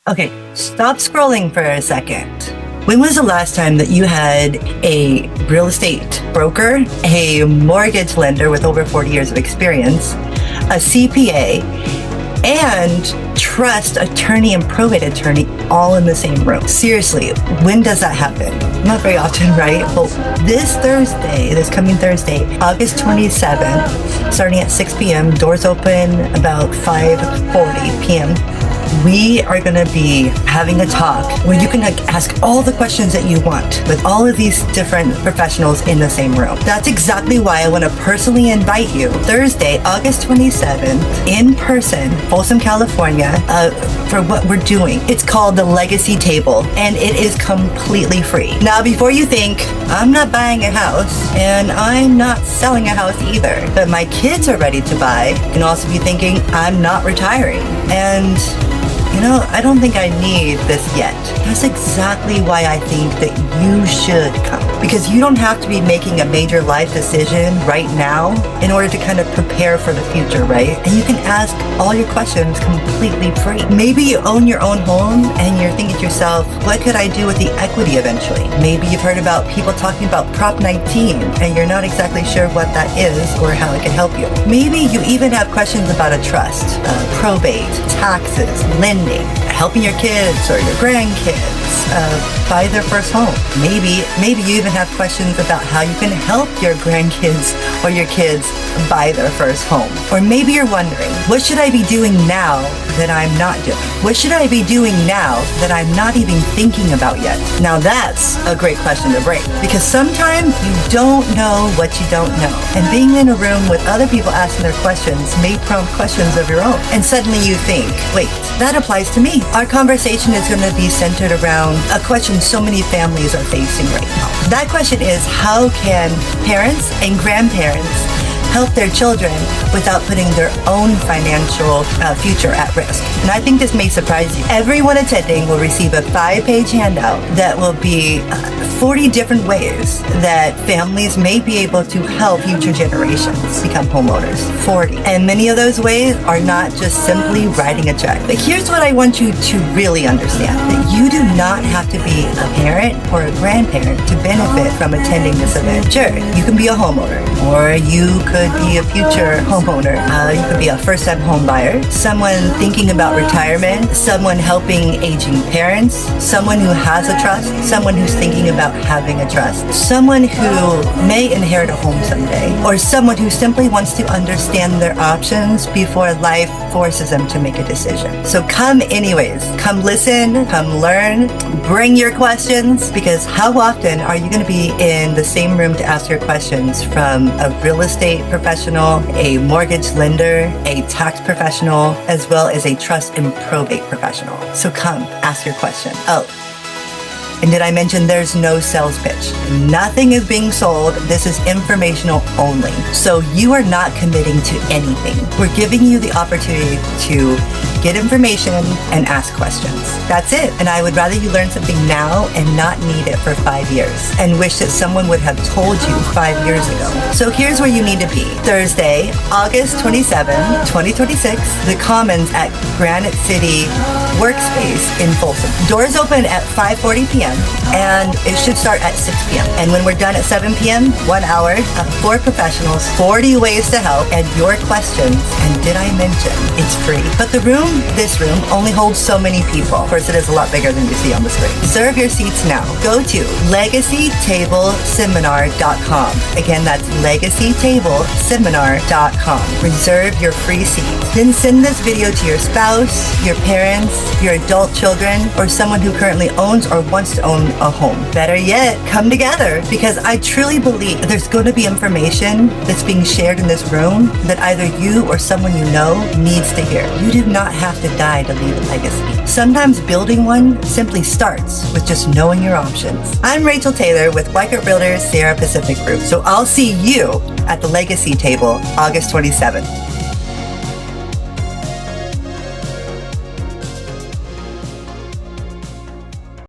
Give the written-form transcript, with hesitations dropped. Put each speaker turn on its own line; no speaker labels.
Okay, stop scrolling for a second. When was the last time that you had a real estate broker, a mortgage lender with over 40 years of experience, a CPA, and trust attorney and probate attorney all in the same room? Seriously, when does that happen? Not very often, right? Well, this coming Thursday, August 27th, starting at 6 p.m., doors open about 5:40 p.m., we are going to be having a talk where you can ask all the questions that you want with all of these different professionals in the same room. That's exactly why I want to personally invite you Thursday, August 27th, in person, Folsom, California, for what we're doing. It's called the Legacy Table, and it is completely free. Now, before you think, I'm not buying a house, and I'm not selling a house either, but my kids are ready to buy, you can also be thinking, I'm not retiring, and I don't think I need this yet. That's exactly why I think that you should come. Because you don't have to be making a major life decision right now in order to kind of prepare for the future, right? And you can ask all your questions completely free. Maybe you own your own home and you're thinking to yourself, what could I do with the equity eventually? Maybe you've heard about people talking about Prop 19 and you're not exactly sure what that is or how it can help you. Maybe you even have questions about a trust, probate, taxes, lending, helping your kids or your grandkids buy their first home. Maybe you even have questions about how you can help your grandkids or your kids buy their first home. Or maybe you're wondering, what should I be doing now that I'm not doing? What should I be doing now that I'm not even thinking about yet? Now that's a great question to break, because sometimes you don't know what you don't know. And being in a room with other people asking their questions may prompt questions of your own. And suddenly you think, wait, that applies to me. Our conversation is going to be centered around a question so many families are facing right now. That question is, how can parents and grandparents help their children without putting their own financial future at risk? And I think this may surprise you. Everyone attending will receive a 5-page handout that will be 40 different ways that families may be able to help future generations become homeowners. 40. And many of those ways are not just simply writing a check. But here's what I want you to really understand, that you do not have to be a parent or a grandparent to benefit from attending this event. Sure, you can be a homeowner, or you could be a future homeowner. You could be a first-time home buyer, someone thinking about retirement, someone helping aging parents, someone who has a trust, someone who's thinking about having a trust, someone who may inherit a home someday, or someone who simply wants to understand their options before life forces them to make a decision. So come anyways. Come listen, come learn, bring your questions, because how often are you going to be in the same room to ask your questions from a real estate professional, a mortgage lender, a tax professional, as well as a trust and probate professional? So come, ask your question. Oh, and did I mention there's no sales pitch? Nothing is being sold. This is informational only. So you are not committing to anything. We're giving you the opportunity to get information and ask questions. That's it. And I would rather you learn something now and not need it for 5 years and wish that someone would have told you 5 years ago. So here's where you need to be. Thursday, August 27, 2026, the Commons at Granite City Workspace in Folsom. Doors open at 5:40 p.m. and it should start at 6 p.m. And when we're done at 7 p.m., 1 hour, 4 professionals, 40 ways to help, and your questions. And did I mention it's free? But this room only holds so many people. Of course, it is a lot bigger than you see on the screen. Reserve your seats now. Go to legacytableseminar.com. Again, that's legacytableseminar.com. Reserve your free seat. Then send this video to your spouse, your parents, your adult children, or someone who currently owns or wants to own a home. Better yet, come together, because I truly believe there's going to be information that's being shared in this room that either you or someone you know needs to hear. You do not have to die to leave a legacy. Sometimes building one simply starts with just knowing your options. I'm Rachel Taylor with Weichert Realtors Sierra Pacific Group, so I'll see you at the Legacy Table August 27th.